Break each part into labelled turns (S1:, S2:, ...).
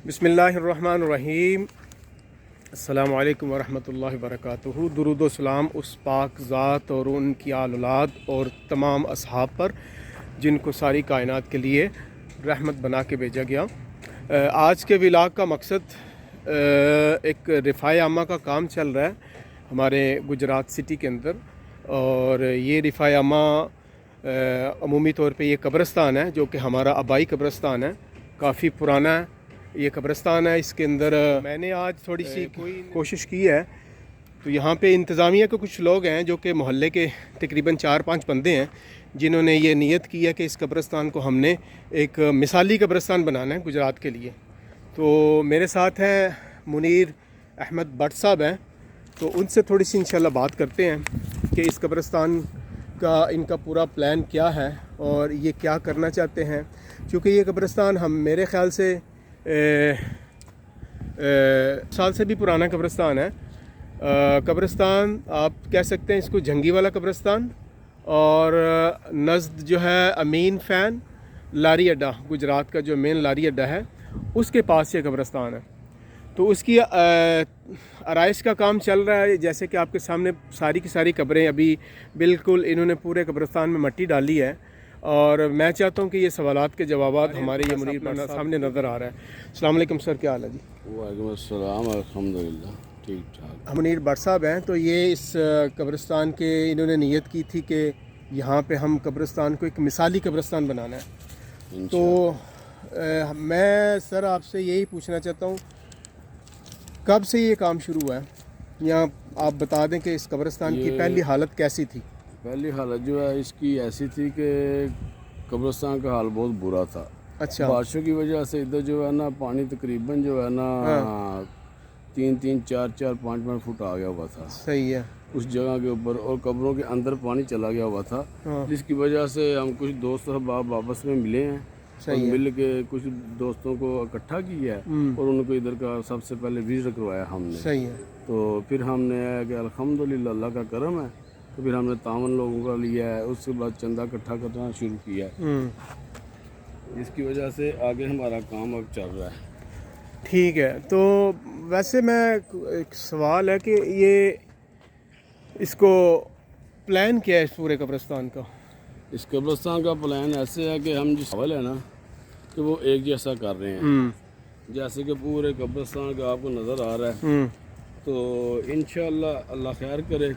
S1: بسم اللہ الرحمن الرحیم۔ السلام علیکم ورحمۃ اللہ وبرکاتہ۔ درود و سلام اس پاک ذات اور ان کی آل اولاد اور تمام اصحاب پر جن کو ساری کائنات کے لیے رحمت بنا کے بھیجا گیا۔ آج کے ولاگ کا مقصد ایک رفاع عامہ کا کام چل رہا ہے ہمارے گجرات سٹی کے اندر، اور یہ رفاع عامہ عمومی طور پہ یہ قبرستان ہے جو کہ ہمارا آبائی قبرستان ہے، کافی پرانا ہے یہ قبرستان ہے۔ اس کے اندر میں نے آج تھوڑی سی کوشش کی ہے، تو یہاں پہ انتظامیہ کے کچھ لوگ ہیں جو کہ محلے کے تقریباً 4-5 بندے ہیں جنہوں نے یہ نیت کی ہے کہ اس قبرستان کو ہم نے ایک مثالی قبرستان بنانا ہے گجرات کے لیے۔ تو میرے ساتھ ہیں منیر احمد بٹ صاحب ہیں، تو ان سے تھوڑی سی انشاءاللہ بات کرتے ہیں کہ اس قبرستان کا ان کا پورا پلان کیا ہے اور یہ کیا کرنا چاہتے ہیں، چونکہ یہ قبرستان میرے خیال سے سال سے بھی پرانا قبرستان ہے۔ قبرستان آپ کہہ سکتے ہیں اس کو جھنگی والا قبرستان، اور نزد جو ہے امین فین لاری اڈا، گجرات کا جو مین لاری اڈا ہے اس کے پاس یہ قبرستان ہے۔ تو اس کی آرائش کا کام چل رہا ہے، جیسے کہ آپ کے سامنے ساری کی ساری قبریں ابھی بالکل انہوں نے پورے قبرستان میں مٹی ڈالی ہے، اور میں چاہتا ہوں کہ یہ سوالات کے جوابات ہمارے یہ منیر سامنے نظر آ رہا ہے۔ السلام علیکم سر، کیا حال ہے جی؟
S2: وعلیکم السلام، الحمدللہ ٹھیک ٹھاک۔
S1: منیر بٹ صاحب ہیں، تو یہ اس قبرستان کے انہوں نے نیت کی تھی کہ یہاں پہ ہم قبرستان کو ایک مثالی قبرستان بنانا ہے۔ تو میں سر آپ سے یہی پوچھنا چاہتا ہوں کب سے یہ کام شروع ہوا ہے، یا آپ بتا دیں کہ اس قبرستان کی پہلی حالت کیسی تھی؟
S2: پہلی حالت جو ہے اس کی ایسی تھی کہ قبرستان کا حال بہت برا تھا۔
S1: اچھا،
S2: بارشوں کی وجہ سے ادھر جو ہے نا پانی تقریباً جو ہے نا 3-3 4-4 5 فٹ آ گیا ہوا تھا
S1: صحیح ہے
S2: اس جگہ کے اوپر، اور قبروں کے اندر پانی چلا گیا ہوا تھا، جس کی وجہ سے ہم کچھ دوست احباب آپس میں ملے ہیں اور مل کے کچھ دوستوں کو اکٹھا کیا ہے اور ان کو ادھر کا سب سے پہلے وزٹ کروایا ہم نے۔
S1: صحیح ہے۔
S2: تو پھر ہم نے کہ الحمدللہ اللہ کا کرم ہے، تو پھر ہم نے تعاون لوگوں کا لیا ہے، اس کے بعد چندہ اکٹھا کرنا شروع کیا ہے، جس کی وجہ سے آگے ہمارا کام اب چل رہا ہے۔
S1: ٹھیک ہے۔ تو ویسے میں ایک سوال ہے کہ یہ اس کو پلان کیا ہے اس پورے قبرستان کا؟
S2: اس قبرستان کا پلان ایسے ہے کہ ہم جس حوال ہے نا کہ وہ ایک جیسا کر رہے ہیں، جیسے کہ پورے قبرستان کا آپ کو نظر آ رہا ہے، تو انشاءاللہ اللہ خیر کرے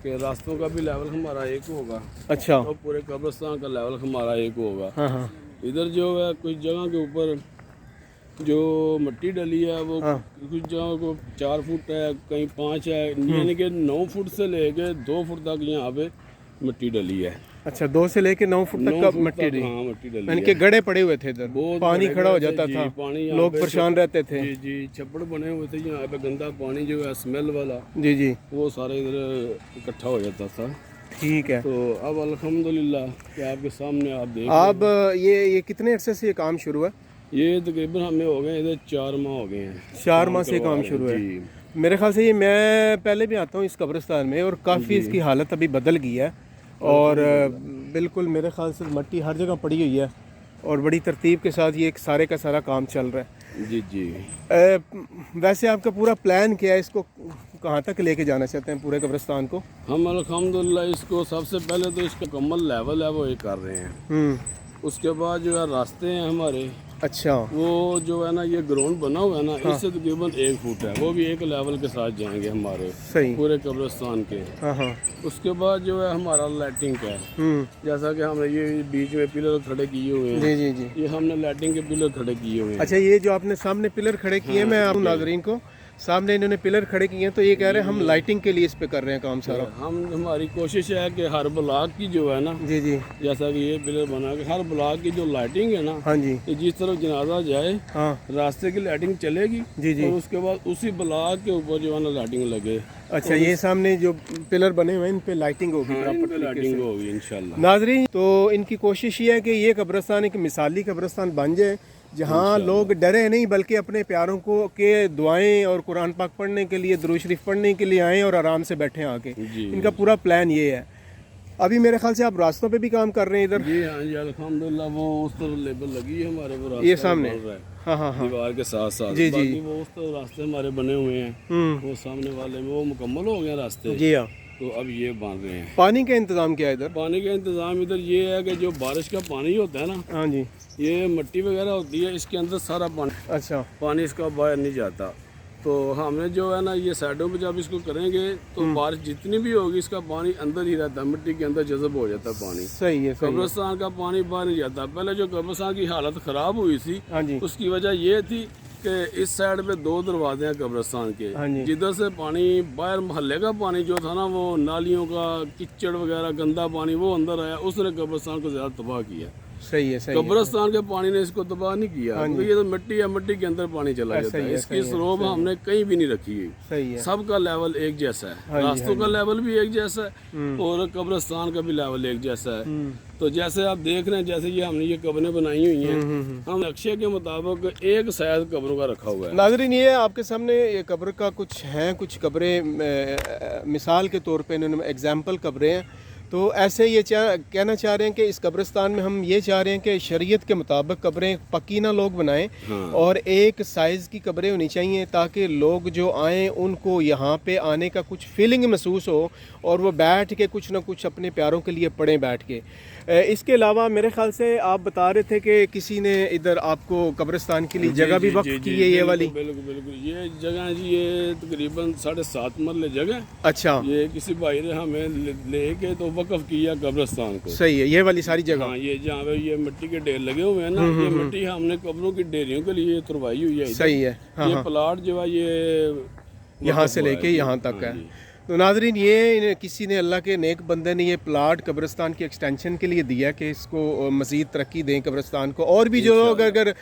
S2: کہ راستوں کا بھی لیول ہمارا ایک ہوگا،
S1: اچھا،
S2: اور پورے قبرستان کا لیول ہمارا ایک ہوگا۔
S1: ہاں ہاں،
S2: ادھر جو ہے کچھ جگہ کے اوپر جو مٹی ڈلی ہے وہ کچھ جگہوں کو 4 فٹ ہے، کہیں 5 ہے، یعنی کہ 9 فٹ سے لے کے 2 فٹ تک یہاں پہ مٹی ڈلی ہے۔
S1: اچھا، 2 سے لے کے 9 فٹ تک کا مٹی ڈلی؟
S2: ہاں مٹی ڈلی
S1: یعنی کہ گڑھے پڑے ہوئے تھے ادھر،
S2: بہت
S1: پانی کھڑا ہو جاتا
S2: جی،
S1: تھا،
S2: پانی
S1: لوگ پریشان رہتے تھے۔
S2: جی چھپڑ بنے ہوئے تھے یہاں پہ، گندا پانی جو ہے اسمیل والا
S1: جی
S2: وہ سارے ادھر اکٹھا ہو جاتا تھا۔
S1: ٹھیک ہے۔
S2: تو اب الحمدللہ کہ آپ کے سامنے آپ دیکھ
S1: اب یہ کتنے عرصے سے یہ کام شروع ہے؟
S2: یہ تقریباً ہمیں ہو گئے ادھر 4 ماہ ہو گئے ہیں،
S1: 4 ماہ سے کام شروع ہے۔ میرے خیال سے یہ میں پہلے بھی آتا ہوں اس قبرستان میں، اور کافی اس کی حالت ابھی بدل گئی ہے، اور بالکل میرے خیال سے مٹی ہر جگہ پڑی ہوئی ہے، اور بڑی ترتیب کے ساتھ یہ ایک سارے کا سارا کام چل رہا ہے۔
S2: جی
S1: ویسے آپ کا پورا پلان کیا ہے، اس کو کہاں تک لے کے جانا چاہتے ہیں پورے قبرستان کو؟
S2: ہم الحمدللہ اس کو سب سے پہلے تو اس کا مکمل لیول ہے وہ یہ کر رہے ہیں، اس کے بعد جو ہے راستے ہیں ہمارے،
S1: اچھا،
S2: وہ جو ہے نا یہ گراؤنڈ بنا ہوا ہے نا اس سے تقریباً 1 فٹ ہے، وہ بھی ایک لیول کے ساتھ جائیں گے ہمارے
S1: صحیح،
S2: پورے قبرستان کے۔
S1: ہاں ہاں،
S2: اس کے بعد جو ہے ہمارا لائٹنگ کا ہے، جیسا کہ ہم نے یہ بیچ میں پلر کھڑے کیے ہوئے ہیں،
S1: جی
S2: یہ ہم نے لائٹنگ کے پلر کھڑے کیے ہوئے ہیں۔
S1: اچھا، یہ جو آپ نے سامنے پلر کھڑے کیے ہیں، میں آپ ناظرین کو سامنے انہوں نے پلر کھڑے کیے ہیں، تو یہ کہہ رہے ہیں ہم لائٹنگ کے لیے اس پہ کر رہے ہیں کام سارا۔
S2: ہماری کوشش ہے کہ ہر بلاک کی جو ہے نا،
S1: جی
S2: جیسا کہ یہ پلر بنا کہ ہر بلاک کی جو لائٹنگ ہے نا،
S1: ہاں جی،
S2: کہ جس طرف جنازہ جائے
S1: ہاں
S2: راستے کی لائٹنگ چلے گی،
S1: جی
S2: اور اس کے بعد اسی بلاک کے اوپر جو ہے نا لائٹنگ لگے۔
S1: اچھا، یہ سامنے جو پلر بنے ہوئے ہیں ان پہ لائٹنگ ہوگی
S2: ان پہ لائٹنگ ہوگی انشاءاللہ۔
S1: ناظرین، تو ان کی کوشش یہ ہے کہ یہ قبرستان ایک مثالی قبرستان بن جائے، جہاں لوگ ڈرے نہیں بلکہ اپنے پیاروں کو کے دعائیں اور قرآن پاک پڑھنے کے لیے، درود شریف پڑھنے کے لیے آئیں اور آرام سے بیٹھیں آ کے۔ ان کا پورا پلان یہ ہے۔ अभी मेरे ख्याल से आप रास्तों पे भी काम कर रहे हैं इधर?
S2: जी हाँ जी, अल्हम्दुलिल्लाह वो उस तरफ लेबल लगी है हमारे, वो रास्ता
S1: ये सामने?
S2: बन रहा है
S1: हाँ हाँ हाँ।
S2: दीवार के साथ साथ।
S1: जी, जी।
S2: बाकी वो उस तरफ रास्ते हमारे बने हुए हैं, वो सामने वाले में वो मुकम्मल हो गए रास्ते,
S1: जी हाँ।
S2: तो अब ये बन रहे हैं।
S1: पानी का इंतज़ाम क्या है इधर?
S2: पानी का इंतज़ाम इधर ये है कि जो बारिश का पानी होता है ना,
S1: हाँ जी।
S2: ये मिट्टी वगैरह होती है, इसके अंदर सारा
S1: अच्छा।
S2: पानी इसका बाहर नहीं जाता। तो हमने जो है ना ये साइडों पे जब इसको करेंगे तो बारिश जितनी भी होगी इसका पानी अंदर ही रहता है, मिट्टी के अंदर जज़ब हो जाता है पानी।
S1: सही है, सही है।
S2: कब्रिस्तान का पानी बाहर नहीं जाता। पहले जो कब्रिस्तान की हालत ख़राब हुई थी,
S1: हाँ जी।
S2: उसकी वजह ये थी कि इस साइड पे 2 दरवाजे हैं कब्रिस्तान के,
S1: हाँ जी।
S2: जिधर से पानी बाहर मोहल्ले का पानी जो था ना, वो नालियों का कीचड़ वगैरह गंदा पानी वो अंदर आया, उसने कब्रिस्तान को ज़्यादा तबाह किया।
S1: सही है, सही है।
S2: कब्रिस्तान के पानी ने इसको तबाह नहीं किया, क्योंकि ये तो मिट्टी है, मिट्टी के अंदर पानी चला जाता है। इसकी स्लोप हमने कहीं भी नहीं रखी है,
S1: सही है।
S2: सबका लेवल एक जैसा है, रास्तों का लेवल भी एक जैसा है और कब्रिस्तान का भी लेवल एक जैसा है। तो जैसे आप देख रहे हैं, जैसे ये हमने ये कब्रें बनाई हुई हैं, हम नक्शे के मुताबिक एक साइज कब्रों का रखा हुआ है।
S1: नाज़रीन, ये आपके सामने ये कब्र का कुछ हैं, कुछ कब्रें मिसाल के तौर पे इन्होंने एग्जाम्पल कब्रें हैं। तो ऐसे ये कहना चाह रहे हैं कि इस कब्रिस्तान में हम ये चाह रहे हैं कि शरीयत के मुताबिक कब्रें पक्की ना लोग बनाएं, और एक साइज़ की कब्रें होनी चाहिए ताकि लोग जो आएँ उनको यहाँ पे आने का कुछ फीलिंग महसूस हो और वो बैठ के कुछ ना कुछ अपने प्यारों के लिए पढ़ें बैठ के। इसके अलावा मेरे ख्याल से आप बता रहे थे कि किसी ने इधर आपको कब्रिस्तान के लिए जगह भी वक्फ की है, ये वाली?
S2: बिल्कुल बिल्कुल, ये जगह जी ये तकरीबन 7.5 मरले जगह।
S1: अच्छा।
S2: ये किसी भाई ने हमें लेके तो वक्फ किया कब्रिस्तान को।
S1: सही है, ये वाली सारी जगह?
S2: हाँ, ये जहाँ पे ये मिट्टी के ढेर लगे हुए हैं ना, ये मिट्टी हमने कब्रों की ढेरियों के लिए तुरवाई हुई है।
S1: सही है। हाँ,
S2: ये प्लाट जो है ये
S1: यहाँ से लेके यहाँ तक है। तो नाज़रीन, ये किसी ने, अल्लाह के नेक बंदे ने ये प्लाट कब्रिस्तान की एक्सटेंशन के लिए दिया कि इसको मज़ीद तरक्की दें कब्रिस्तान को। और भी जो लोग अगर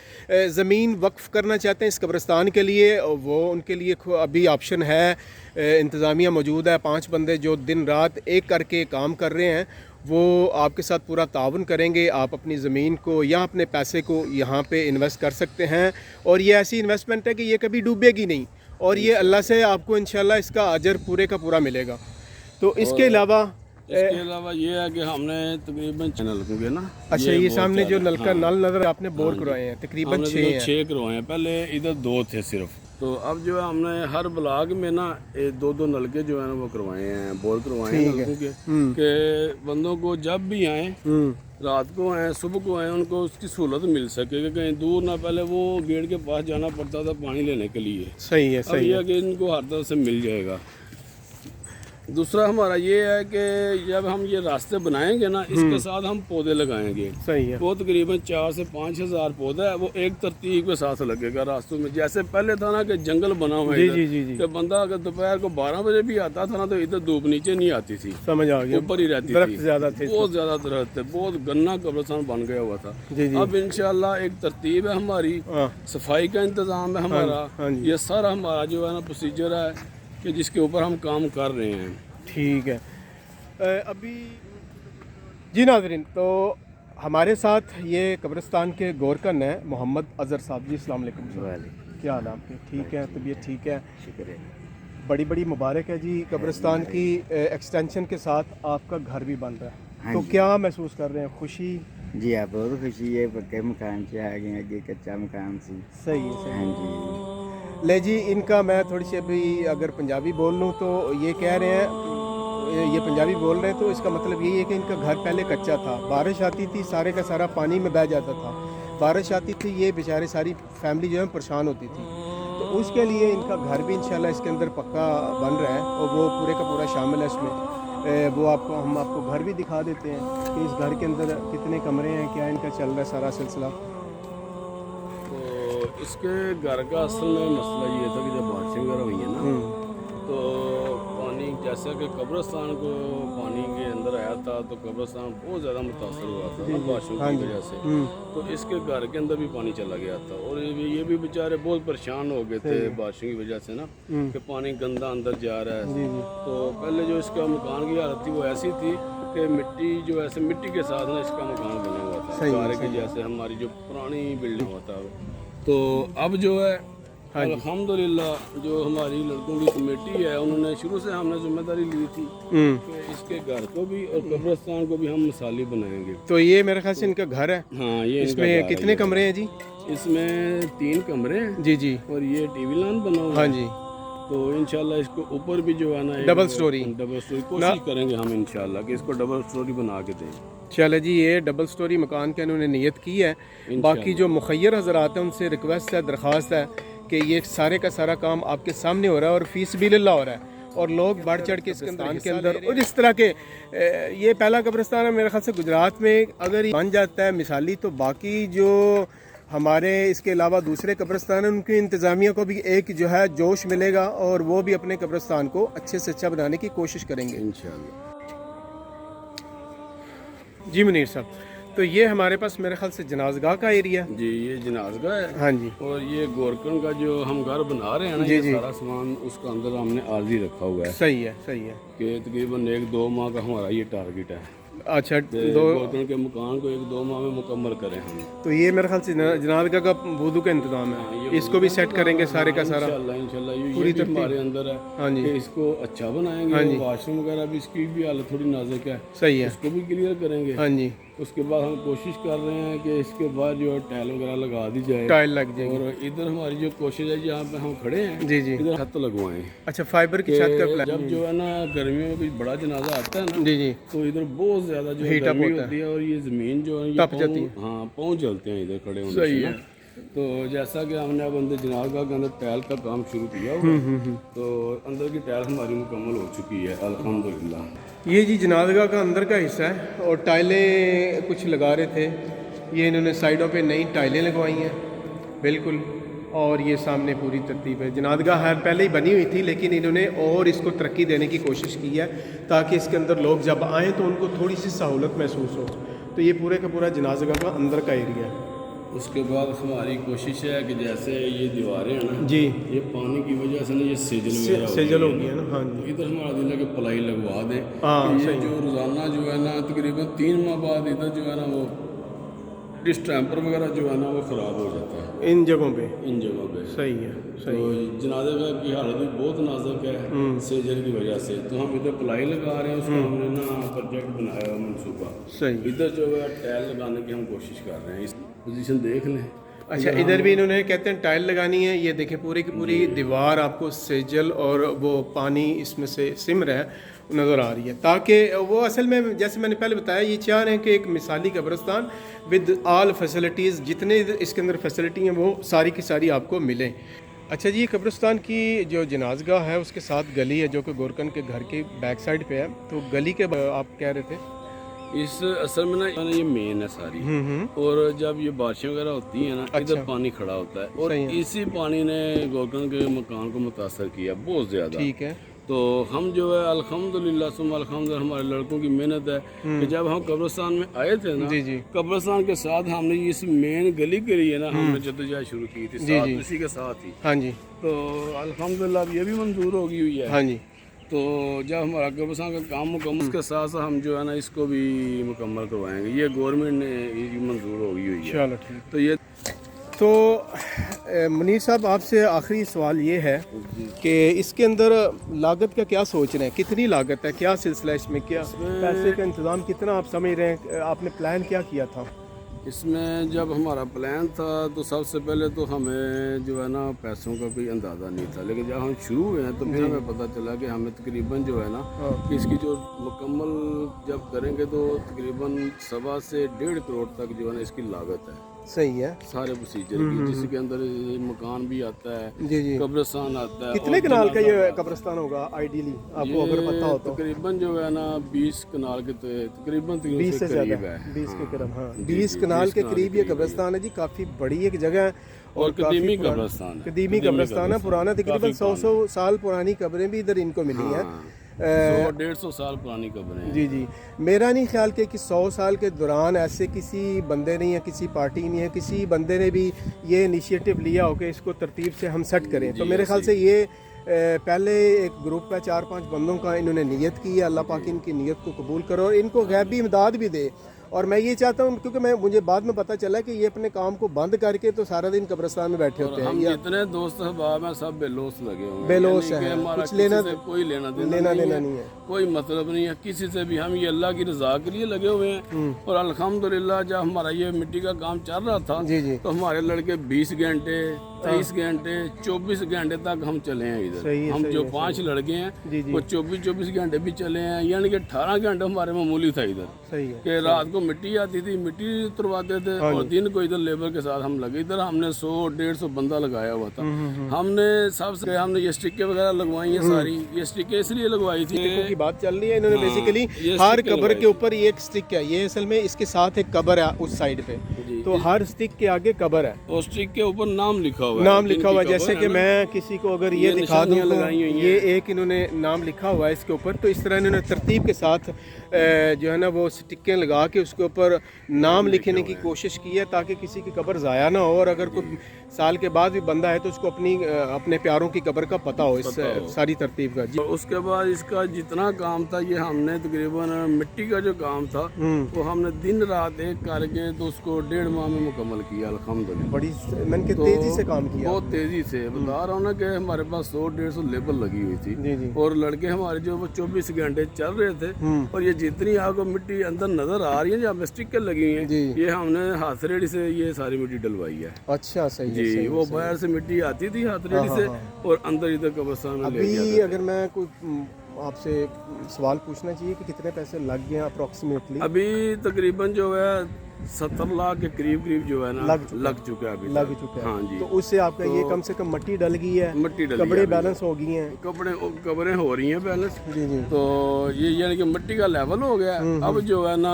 S1: ज़मीन वक्फ़ करना चाहते हैं इस कब्रिस्तान के लिए, वो उनके लिए अभी ऑप्शन है, इंतज़ामिया मौजूद है। 5 बंदे जो दिन रात एक करके काम कर रहे हैं, वो आपके साथ पूरा ताउन करेंगे। आप अपनी ज़मीन को या अपने पैसे को यहाँ पे इन्वेस्ट कर सकते हैं, और ये ऐसी इन्वेस्टमेंट है कि ये कभी डूबेगी नहीं, और ये अल्लाह से आपको इंशाल्लाह इसका अजर पूरे का पूरा मिलेगा। तो इसके अलावा
S2: ये है कि हमने तकरीबन चैनल होंगे ना।
S1: अच्छा, ये सामने जो नलका नल नजर आपने बोर करवाए हैं, तकरीबन
S2: 6 करवाए हैं। पहले इधर 2 थे सिर्फ, तो अब जो है हमने हर ब्लॉक में ना 2-2 नलके जो है ना वो करवाए हैं, बोर करवाए हैं नलकों के बंदों को जब भी आए, रात को आए सुबह को आए, उनको उसकी सहूलत मिल सके कि कहीं दूर ना पहले वो गेट के पास जाना पड़ता था पानी लेने के लिए।
S1: सही है,
S2: सही है कि इनको हर तरह से मिल जाएगा। दूसरा हमारा ये है कि जब हम ये रास्ते बनाएंगे ना, इसके साथ हम पौधे लगाएंगे।
S1: सही है।
S2: वो तकरीबन 4 से 5 हज़ार पौधा है, वो एक तरतीब के साथ लगेगा रास्तों में। जैसे पहले था ना कि जंगल बना हुआ है, कि बंदा अगर दोपहर को 12 बजे भी आता था ना, तो इधर धूप नीचे नहीं आती थी,
S1: समझ आ गया,
S2: ऊपर ही रहती थी,
S1: ज्यादा थे,
S2: बहुत ज्यादा दरख्त थे, बहुत गन्ना कब्रिस्तान बन गया हुआ था। अब इंशाल्लाह एक तरतीब है हमारी, सफाई का इंतजाम है हमारा, ये सारा हमारा जो है ना प्रोसीजर है कि जिसके ऊपर हम काम कर रहे हैं।
S1: ठीक है। अभी जी नाज़रीन, तो हमारे साथ ये कब्रिस्तान के गोरकन है मोहम्मद अज़हर साहब जी। अस्सलाम वालेकुम। क्या हाल है आपके? ठीक है, तबीयत ठीक है?
S3: शुक्र है।
S1: बड़ी बड़ी मुबारक है जी, कब्रिस्तान की एक्सटेंशन के साथ आपका घर भी बन रहा है, तो क्या महसूस कर रहे हैं? खुशी?
S3: जी हाँ, बहुत खुशी है। पक्के मकान से आगे कच्चा मकान से।
S1: सही है।
S3: हाँ जी।
S1: ले जी, इनका मैं थोड़ी सी अभी अगर पंजाबी बोल लूँ तो ये कह रहे हैं, ये पंजाबी बोल रहे हैं, तो इसका मतलब यही है कि इनका घर पहले कच्चा था, बारिश आती थी सारे का सारा पानी में बह जाता था, बारिश आती थी, ये बेचारे सारी फैमिली जो है परेशान होती थी। तो उसके लिए इनका घर भी इंशाल्लाह इसके अंदर पक्का बन रहा है, और वो पूरे का पूरा शामिल है इसमें। वो हम आपको घर भी दिखा देते हैं कि इस घर के अंदर कितने कमरे हैं, क्या इनका चल रहा है सारा सिलसिला।
S2: तो इसके घर का असल में मसला ये था कि जब बारिशें वगैरह हुई है ना, तो पानी जैसा कि कब्रिस्तान को पानी के अंदर आया था, तो कब्रिस्तान बहुत ज़्यादा मुतासर हुआ था बारिशों की वजह से। तो इसके घर के अंदर भी पानी चला गया था, और ये भी बेचारे बहुत परेशान हो गए थे बारिशों की वजह से ना, कि पानी गंदा अंदर जा रहा है। तो पहले जो इसका मकान की हालत थी वो ऐसी थी कि मिट्टी जो ऐसे मिट्टी के साथ ना इसका मकान बना हुआ था, गारे के जैसे हमारी जो पुरानी बिल्डिंग होता है। तो अब जो है अल्हम्दुलिल्लाह जो हमारी लड़कों की कमेटी है उन्होंने शुरू से हमने जिम्मेदारी ली थी कि इसके घर को भी और कब्रिस्तान को भी हम मिसाली बनाएंगे।
S1: तो ये मेरे ख्याल से इनका घर है।
S2: हाँ, ये इनका
S1: इसमें
S2: घर है,
S1: कितने कमरे हैं जी?
S2: इसमें 3 कमरे हैं
S1: जी जी।
S2: और ये टीवी लॉन बना हुआ
S1: हाँ
S2: है।
S1: जी।
S2: तो इंशाल्लाह इसको ऊपर भी जो है ना
S1: डबल स्टोरी
S2: कोशिश करेंगे हम इंशाल्लाह कि इसको डबल स्टोरी बना के दें।
S1: चले जी, ये डबल स्टोरी मकान के इन्होंने नियत की है। बाकी जो मुखैर हजरात हैं उनसे रिक्वेस्ट है, दरख्वास्त है कि ये सारे का सारा काम आपके सामने हो रहा है और फीस बिल्लाह हो रहा है और लोग बढ़ चढ़ के इसके अंदर और इस तरह के ये पहला कब्रिस्तान है मेरे ख्याल से गुजरात में। अगर ये बन जाता है मिसाली तो बाकी जो हमारे इसके अलावा दूसरे कब्रिस्तान हैं उनकी इंतज़ामिया को भी एक जो है जोश मिलेगा और वो भी अपने कब्रिस्तान को अच्छे से अच्छा बनाने की कोशिश करेंगे
S2: इंशाल्लाह।
S1: जी मुनीर साहब, तो ये हमारे पास मेरे ख्याल से जनाजगाह का एरिया है।
S2: जी, ये जनाजगा है।
S1: हाँ जी।
S2: और ये गोरकन का जो हम घर बना रहे हैं ना, ये सारा सामान उसका अंदर हमने आर्जी रखा हुआ है।
S1: सही है, सही है
S2: कि तकरीबन 1-2 माह का हमारा ये टारगेट है।
S1: अच्छा,
S2: गोरकन के मकान को 1-2 माह में मुकम्मल करें हम।
S1: तो ये मेरे ख्याल से जनाजगाह का वुदू का इंतजाम है, इसको भी सेट करेंगे सारे का सारा
S2: इंशाल्लाह। ये भी हमारे अंदर है।
S1: हाँ जी।
S2: कि इसको अच्छा बनाएंगे। वॉशरूम वगैरह भी इसकी भी हालत थोड़ी नाजुक है,
S1: सही है,
S2: उसको भी क्लियर करेंगे।
S1: हाँ जी।
S2: उसके बाद हम कोशिश कर रहे हैं कि इसके बाद जो है टाइल वगैरह लगा दी जाए,
S1: टाइल लग जाएगी।
S2: और इधर हमारी जो कोशिश है जहाँ पे हम खड़े हैं,
S1: जी जी,
S2: इधर छत लगवाएं।
S1: अच्छा, फाइबर की छत का प्लान।
S2: जब जो है ना गर्मियों में कोई बड़ा जनाजा आता है ना,
S1: जी जी,
S2: तो इधर बहुत ज्यादा जो
S1: हीट अप
S2: गर्मी
S1: होता
S2: होती है और ये जमीन जो है
S1: तप जाती है।
S2: हाँ, पहुँच जलते हैं इधर खड़े होने से ना। तो जैसा कि हमने अब अंदर जनाजगाह के अंदर टाइल का काम शुरू किया हुआ है, तो अंदर की टाइल हमारी मुकम्मल हो चुकी है अल्हम्दुलिल्लाह।
S1: ये जी जनाजगाह का अंदर का हिस्सा है और टाइलें कुछ लगा रहे थे, ये इन्होंने साइडों पे नई टाइलें लगवाई हैं बिल्कुल। और ये सामने पूरी तरतीब है। जनाजगाह है पहले ही बनी हुई थी लेकिन इन्होंने और इसको तरक्की देने की कोशिश की है ताकि इसके अंदर लोग जब आएँ तो उनको थोड़ी सी सहूलत महसूस हो। तो ये पूरे का पूरा जनाजगाह का अंदर का एरिया है।
S2: उसके बाद हमारी कोशिश है कि जैसे ये दीवारें हैं ना
S1: जी,
S2: ये पानी की वजह से ना ये सेजल
S1: हो गया ना। हाँ जी,
S2: तो इधर हमारा दिल है कि प्लाई लगवा दें।
S1: हाँ,
S2: ये जो रोज़ाना जो है ना तकरीबन 3 माह बाद इधर जो है ना वो डिस्टेंपर वगैरह जो है ना वो ख़राब हो जाता है
S1: इन जगहों पे। सही है,
S2: तो जनाज़ा की हालत भी बहुत नाजुक है सेजल की वजह से। तो हम इधर प्लाई लगा रहे हैं, उसका हमने ना प्रोजेक्ट बनाया हुआ मनसूबा।
S1: सही।
S2: इधर जो है टाइल लगाने की हम कोशिश कर रहे हैं। इस पोजीशन देख लें।
S1: अच्छा, इधर भी इन्होंने कहते हैं टाइल लगानी है। ये देखें पूरी की पूरी दीवार आपको सेजल और वो पानी इसमें से सिमर है नज़र आ रही है, ताकि वो असल में जैसे मैंने पहले बताया ये चाह रहे हैं कि एक मिसाली कब्रिस्तान विद आल फैसिलिटीज़, जितने इसके अंदर फैसिलिटी हैं वो सारी की सारी आपको मिलें। अच्छा जी, ये कब्रिस्तान की जो जनाजगाह है उसके साथ गली है जो कि गोरकन के घर के बैक साइड पे है। तो गली के आप कह रहे थे
S2: इस असल में ना ये मेन है सारी। और जब ये बारिशें वगैरह होती हैं ना, इधर पानी खड़ा होता है और इसी पानी ने गोरकन के मकान को मुतासर किया बहुत ज़्यादा।
S1: ठीक है।
S2: तो हम जो है अल्हम्दुलिल्लाह सुम्मा अल्हम्दुलिल्लाह हमारे लड़कों की मेहनत है कि जब हम कब्रिस्तान में आए थे ना,
S1: जी जी,
S2: कब्रिस्तान के साथ हमने इस मेन गली के लिए ना हमने जद्दोजहद शुरू की थी साथ उसी के साथ ही।
S1: हाँ जी।
S2: तो अल्हम्दुलिल्लाह ये भी मंजूर हो गई हुई है।
S1: हाँ जी।
S2: तो जब हमारा कब्रिस्तान का काम मुकम्मल उसके साथ साथ हम जो है ना इसको भी मुकम्मल करवाएंगे। ये गवर्नमेंट ने ये मंजूर हो गई हुई है।
S1: चलो ठीक।
S2: तो ये
S1: तो मुनीर साहब आपसे आखिरी सवाल ये है कि इसके अंदर लागत का क्या सोच रहे हैं, कितनी लागत है, क्या सिलसिला इसमें, क्या पैसे का इंतज़ाम कितना आप समझ रहे हैं, आपने प्लान क्या किया था?
S2: इसमें जब हमारा प्लान था तो सबसे पहले तो हमें जो है ना पैसों का कोई अंदाज़ा नहीं था, लेकिन जब हम शुरू हुए हैं तो फिर हमें पता चला कि हमें तकरीबन जो है ना कि इसकी जो मुकम्मल जब करेंगे तो तकरीबन 1.25 से 1.5 करोड़ तक जो है ना इसकी लागत है।
S1: सही है।
S2: सारे प्रोसीजर की, जिसके अंदर मकान भी आता है,
S1: जी जी,
S2: कब्रिस्तान आता है।
S1: कितने कनाल का ये कब्रिस्तान होगा आइडियली आपको अगर पता हो तो?
S2: तकरीबन जो है ना 20 कनाल के तकरीबन
S1: 20 से ज़्यादा है, 20 के करीब। हाँ, 20 कनाल के करीब ये कब्रिस्तान है जी। काफ़ी बड़ी एक जगह है और
S2: कदीमी कब्रिस्तान
S1: है, पुराना तकरीबन 100 साल पुरानी कब्रें भी इधर इनको मिली हैं।
S2: 100-150 साल पुरानी कब्रें।
S1: जी जी, मेरा नहीं ख्याल कि 100 साल के दौरान ऐसे किसी बंदे ने या किसी पार्टी ने या किसी बंदे ने भी ये इनिशिएटिव लिया हो कि इसको तरतीब से हम सेट करें। तो मेरे ख्याल से ये पहले एक ग्रुप है 4-5 बंदों का, इन्होंने नियत की है। अल्लाह पाक इनकी नियत को कबूल करो और इनको गैबी इमदाद भी दे اور میں یہ چاہتا ہوں کیونکہ مجھے بعد میں پتہ چلا کہ یہ اپنے کام کو بند کر کے تو سارا دن قبرستان میں بیٹھے ہوتے ہیں.
S2: ہم جتنے دوست احباب ہیں سب بے لوس لگے ہوئے ہیں.
S1: بے لوس
S2: یعنی کہ
S1: ہیں,
S2: ہمارا
S1: کچھ
S2: کسی سے کوئی لینا دینا
S1: نہیں ہے,
S2: کوئی مطلب نہیں ہے کسی سے بھی. ہم یہ اللہ کی رضا کے لیے لگے ہوئے ہیں. اور الحمدللہ جب ہمارا یہ مٹی کا کام چل رہا تھا تو ہمارے لڑکے 20 گھنٹے 23 گھنٹے 24 گھنٹے تک ہم چلے ہیں ادھر. ہم جو 5 لڑکے ہیں وہ 24 گھنٹے بھی چلے ہیں. یعنی کہ 18 گھنٹے ہمارے معمولی تھا ادھر کہ رات کو مٹی آتی تھی, مٹی اترواتے تھے, اور دن کو ادھر لیبر کے ساتھ ہم لگے. ادھر ہم نے 100-150 بندہ لگایا ہوا تھا. ہم نے سب سے ہم نے یہ اسٹکیں وغیرہ لگوائی ہیں ساری. یہ اسٹکیں اس لیے لگوائی تھی
S1: کی بات چل رہی ہے. انہوں نے بیسیکلی ہر قبر کے اوپر یہ ایک اسٹک ہے. یہ اصل میں اس کے ساتھ ایک قبر ہے اس سائیڈ پہ, تو ہر اسٹک کے آگے قبر ہے.
S2: اور اسٹک کے اوپر نام لکھا ہوا ہے.
S1: نام لکھا ہوا ہے. جیسے کہ میں کسی کو اگر یہ دکھا دوں تو یہ ایک انہوں نے نام لکھا ہوا ہے اس کے اوپر. تو اس طرح انہوں نے ترتیب کے ساتھ جو ہے نا وہ اسٹکیں لگا کے اس کے اوپر نام لکھنے کی کوشش کی ہے تاکہ کسی کی قبر ضائع نہ ہو, اور اگر کوئی سال کے بعد بھی بندہ ہے تو اس کو اپنے پیاروں کی قبر کا پتہ ہو اس ساری ترتیب کا.
S2: اور اس کے بعد اس کا جتنا کام تھا یہ ہم نے تقریباً مٹی کا جو کام تھا وہ ہم نے دن رات ایک کر کے تو اس کو 1.5 ماہ میں مکمل کیا الحمدللہ.
S1: بڑی میں نے تیزی سے کام کیا,
S2: بہت تیزی سے. بتا رہا ہوں نا کہ ہمارے پاس 100-150 لیبر لگی ہوئی تھی, اور لڑکے ہمارے جو 24 گھنٹے چل رہے تھے. اور یہ جتنی آپ کو مٹی اندر نظر آ رہی ہے جہاں پہ اسٹکر لگی ہیں یہ ہم نے ہاتھ ریڑھی سے یہ ساری مٹی ڈلوائی ہے.
S1: اچھا صحیح
S2: جی, وہ باہر سے مٹی آتی تھی ہاتھ ریڑھی سے اور اندر ادھر قبرستان میں لے گیا.
S1: ابھی اگر میں کوئی آپ سے سوال پوچھنا چاہیے کہ کتنے پیسے لگ گئے ہیں اپروکسیمیٹلی؟
S2: ابھی تقریباً جو ہے 70 لاکھ کے قریب جو ہے نا لگ چکا ہے ابھی.
S1: لگ چکا ہے.
S2: ہاں جی,
S1: تو اس سے آپ کا یہ کم سے کم مٹی ڈل گئی ہے,
S2: مٹی ڈل
S1: کپڑے بیلنس ہو گئی ہیں,
S2: قبریں ہو رہی ہیں بیلنس. تو یہ یعنی کہ مٹی کا لیول ہو گیا. اب جو ہے نا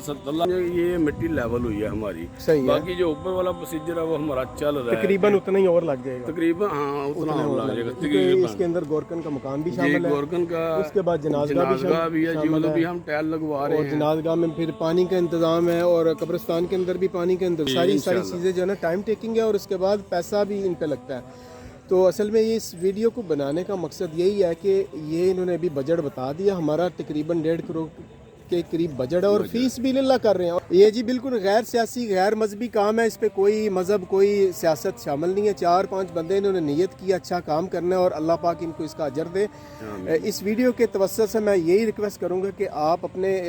S2: 70 لاکھ یہ مٹی لیول ہوئی ہے ہماری. باقی جو اوپر والا پروسیجر ہے وہ ہمارا چل رہا ہے.
S1: تقریباً اتنا ہی اور لگ جائے گا.
S2: تقریباً ہاں اتنا اور لگ جائے گا.
S1: تقریباً اس کے اندر گورکن کا مکان بھی شامل ہے,
S2: گورکن کا,
S1: اس کے بعد
S2: جنازگاہ بھی ہے جی, بھی ہم ٹائل لگوا رہے ہیں.
S1: جنازگاہ میں پھر پانی کا انتظام ہے, اور قبرستان کے اندر بھی پانی کے اندر ساری چیزیں جو ہے نا ٹائم ٹیکنگ ہے, اور اس کے بعد پیسہ بھی ان پہ لگتا ہے. تو اصل میں یہ اس ویڈیو کو بنانے کا مقصد یہی ہے کہ یہ انہوں نے ابھی بجٹ بتا دیا. ہمارا تقریباً 1.5 کروڑ کے قریب بجٹ ہے, اور فیس بھی اللہ کر رہے ہیں. یہ جی بالکل غیر سیاسی غیر مذہبی کام ہے. اس پہ کوئی مذہب کوئی سیاست شامل نہیں ہے. 4-5 بندے انہوں نے نیت کی اچھا کام کرنا ہے, اور اللہ پاک ان کو اس کا اجر دے. اس ویڈیو کے توسط سے میں یہی ریکویسٹ کروں گا کہ آپ اپنے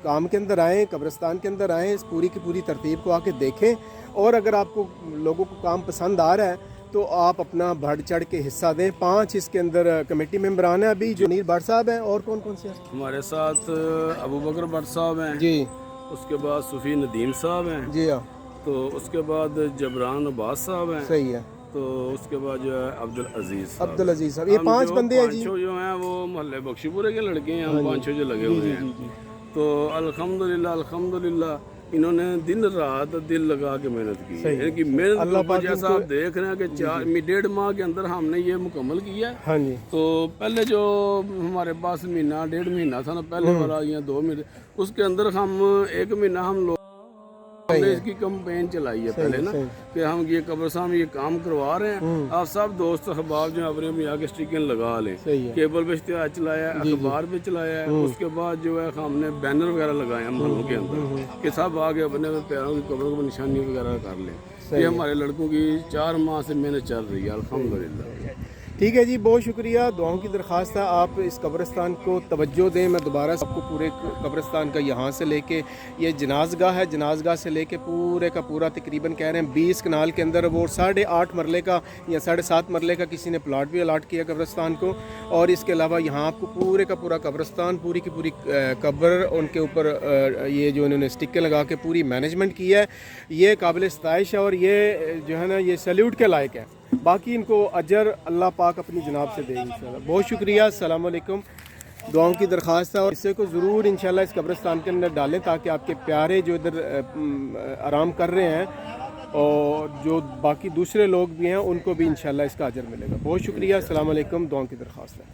S1: کام کے اندر آئیں, قبرستان کے اندر آئیں, اس پوری کی پوری ترتیب کو آ کے دیکھیں, اور اگر آپ کو لوگوں کو کام پسند آ رہا ہے تو آپ اپنا بڑھ چڑھ کے حصہ دیں. 5 اس کے اندر کمیٹی ممبران ہیں ابھی, جو نیر بٹ صاحب ہیں, اور کون کون سے ہیں
S2: ہمارے ساتھ؟ ابو بکر بٹ صاحب ہیں
S1: جی,
S2: اس کے بعد صوفی ندیم صاحب ہیں
S1: جی ہاں,
S2: تو اس کے بعد جبران عباس صاحب ہیں,
S1: صحیح ہے,
S2: تو اس کے بعد جو ہے عبدالعزیز
S1: صاحب. یہ 5 بندے ہیں جی.
S2: جو ہیں وہ محلے بخشی پورے کے لڑکے ہیں. ہم 5 جو لگے ہوئے ہیں. تو الحمدللہ انہوں نے دن رات دل لگا کے محنت کی. یعنی کہ محنت جیسا آپ دیکھ رہے ہیں کہ 1.5 ماہ کے اندر ہم نے یہ مکمل کیا.
S1: ہاں جی.
S2: تو پہلے جو ہمارے پاس 1.5 مہینہ تھا نا پہلے والا, یا 2 مہینے, اس کے اندر ہم 1 مہینہ ہم لوگ نے اس کی کمپین چلائی ہے پہلے نا کہ ہم یہ قبرستان میں یہ کام کروا رہے ہیں. آپ سب دوست احباب جو اپنے میں آ کے اسٹیکر لگا لیں. کیبل پہ اشتہار چلایا ہے, اخبار پہ چلایا ہے. اس کے بعد جو ہے ہم نے بینر وغیرہ لگائے ہیں محلوں کے اندر کہ سب آگے اپنے پیروں کی قبروں کو نشانی وغیرہ کر لیں. یہ ہمارے لڑکوں کی 4 ماہ سے محنت چل رہی ہے الحمدللہ.
S1: ٹھیک ہے جی, بہت شکریہ. دعاؤں کی درخواست ہے آپ اس قبرستان کو توجہ دیں. میں دوبارہ آپ کو پورے قبرستان کا یہاں سے لے کے یہ جنازگاہ ہے, جنازگاہ سے لے کے پورے کا پورا تقریباً کہہ رہے ہیں 20 کنال کے اندر وہ 8.5 مرلے کا یا 7.5 مرلے کا کسی نے پلاٹ بھی الاٹ کیا قبرستان کو. اور اس کے علاوہ یہاں آپ کو پورے کا پورا قبرستان, پوری کی پوری قبر, ان کے اوپر یہ جو انہوں نے اسٹکر لگا کے پوری مینجمنٹ کی ہے, یہ قابل ستائش ہے, اور یہ جو ہے نا یہ سیلیوٹ کے لائق ہے. باقی ان کو اجر اللہ پاک اپنی جناب سے دے انشاءاللہ. بہت شکریہ. السلام علیکم. دعاؤں کی درخواست ہے, اور اسے کو ضرور انشاءاللہ اس قبرستان کے اندر ڈالیں تاکہ آپ کے پیارے جو ادھر آرام کر رہے ہیں اور جو باقی دوسرے لوگ بھی ہیں ان کو بھی انشاءاللہ اس کا اجر ملے گا. بہت شکریہ. السلام علیکم. دعاؤں کی درخواست ہے.